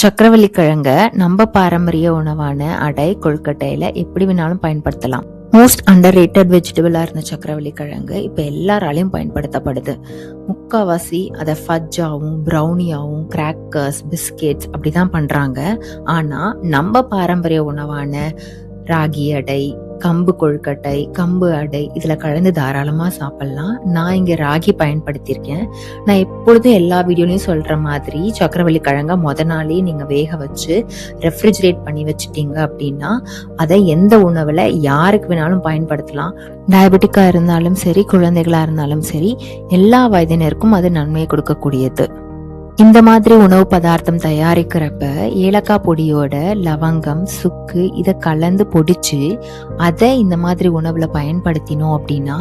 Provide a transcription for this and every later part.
சக்கரவள்ளி கிழங்க நம்ம பாரம்பரிய உணவான அடை கொழுக்கட்டையில எப்படி வேணாலும் பயன்படுத்தலாம். மோஸ்ட் அண்டர் ரேட்டட் வெஜிடபிளா இருந்த சக்கரவள்ளி கிழங்கு இப்ப எல்லாராலையும் பயன்படுத்தப்படுது. முக்காவாசி அதை ஃபஜ்ஜாவும் ப்ரௌனியாவும் கிராக்கர்ஸ் பிஸ்கெட்ஸ் அப்படிதான் பண்றாங்க. ஆனா நம்ம பாரம்பரிய உணவான ராகி அடை, கம்பு கொழுக்கட்டை, கம்பு அடை இதுல கலந்து தாராளமா சாப்பிடலாம். நான் இங்க ராகி பயன்படுத்தியிருக்கேன். நான் எப்பொழுதும் எல்லா வீடியோலையும் சொல்ற மாதிரி சக்கரவள்ளி கிழங்க நாளே நீங்க வேக வச்சு ரெஃப்ரிஜரேட் பண்ணி வச்சுட்டீங்க அப்படின்னா அதை எந்த உணவுல யாருக்கு வேணாலும் பயன்படுத்தலாம். டயபெட்டிக்கா இருந்தாலும் சரி, குழந்தைகளா இருந்தாலும் சரி, எல்லா வயதினருக்கும் அது நன்மையை கொடுக்கக்கூடியது. இந்த மாதிரி உணவு பதார்த்தம் தயாரிக்கிறப்ப ஏலக்காய் பொடியோட லவங்கம், சுக்கு இதை கலந்து பொடிச்சு அதை இந்த மாதிரி உணவுல பயன்படுத்தினோம் அப்படின்னா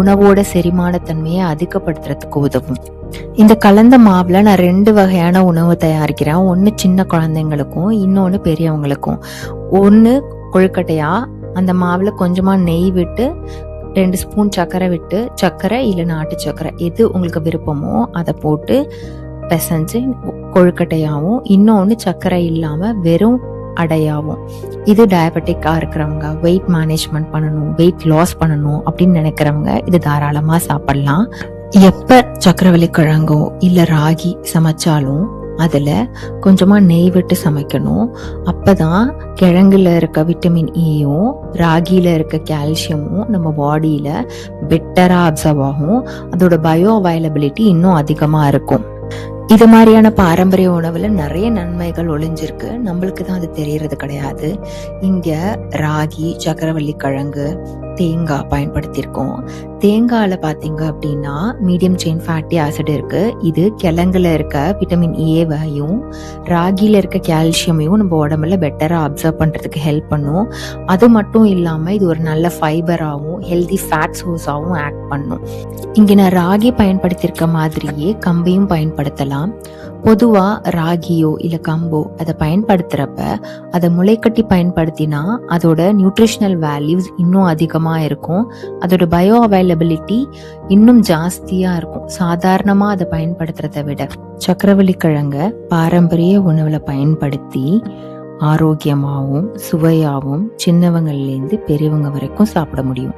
உணவோட செரிமானத்தன்மையை அதிகப்படுத்துறதுக்கு உதவும். இந்த கலந்த மாவுல நான் 2 வகையான உணவு தயாரிக்கிறேன். ஒன்னு சின்ன குழந்தைங்களுக்கும், இன்னொன்னு பெரியவங்களுக்கும். ஒன்னு கொழுக்கட்டையா அந்த மாவுல கொஞ்சமா நெய் விட்டு 2 ஸ்பூன் சர்க்கரை விட்டு, சர்க்கரை இல்ல நாட்டு சர்க்கரை எது உங்களுக்கு விருப்பமோ அதை போட்டு பிசைஞ்சு கொழுக்கட்டையாவும், இன்னொன்னு சர்க்கரை இல்லாம வெறும் அடையாவும். இது டயபெட்டிக்கா இருக்கிறவங்க, வெயிட் மேனேஜ்மெண்ட் பண்ணணும், வெயிட் லாஸ் பண்ணணும் அப்படின்னு நினைக்கிறவங்க இது தாராளமா சாப்பிடலாம். எப்ப சக்கரவள்ளி கிழங்கோ இல்ல ராகி சமைச்சாலும் அதுல கொஞ்சமா நெய் விட்டு சமைக்கணும். அப்பதான் கிழங்குல இருக்க விட்டமின் ஈயும் ராகியில இருக்க கால்சியமும் நம்ம பாடியில பெட்டரா அப்சர்வ் ஆகும். அதோட பயோ அவைலபிலிட்டி இன்னும் அதிகமா இருக்கும். இது மாதிரியான பாரம்பரிய உணவுல நிறைய நன்மைகள் ஒளிஞ்சிருக்கு. நம்மளுக்கு தான் அது தெரியறது கிடையாது. இங்க ராகி, சக்கரவள்ளி கிழங்கு, தேங்காய் பயன்படுத்தியிருக்கோம். தேங்காயில பாத்தீங்க அப்படின்னா மீடியம் செயின் ஃபேட்டி ஆசிட் இருக்கு. இது கிழங்குல இருக்க விட்டமின் ஏவையும் ராகில இருக்க கால்சியமையும் நம்ம உடம்புல பெட்டரா அப்சர்வ் பண்றதுக்கு ஹெல்ப் பண்ணும். அது மட்டும் இல்லாம இது ஒரு நல்ல ஃபைபராகவும் ஹெல்தி ஃபேட் சோர்ஸாகவும் ஆக்ட் பண்ணும். இங்க நான் ராகி பயன்படுத்தியிருக்க மாதிரியே கம்பையும் பயன்படுத்தலாம். பொதுவா ராகியோ இல்ல கம்போ அதை பயன்படுத்துறப்ப அதை முளைக்கட்டி பயன்படுத்தினா அதோட நியூட்ரிஷனல் வேல்யூஸ் இன்னும் அதிகமா இருக்கும். அதோட பயோ அவைலபிலிட்டி இன்னும் ஜாஸ்தியா இருக்கும் சாதாரணமா அதை பயன்படுத்துறதை விட. சக்கரவள்ளி கிழங்க பாரம்பரிய உணவுல பயன்படுத்தி ஆரோக்கியமாகவும் சுவையாகவும் சின்னவங்கள்ல இருந்து பெரியவங்க வரைக்கும் சாப்பிட முடியும்.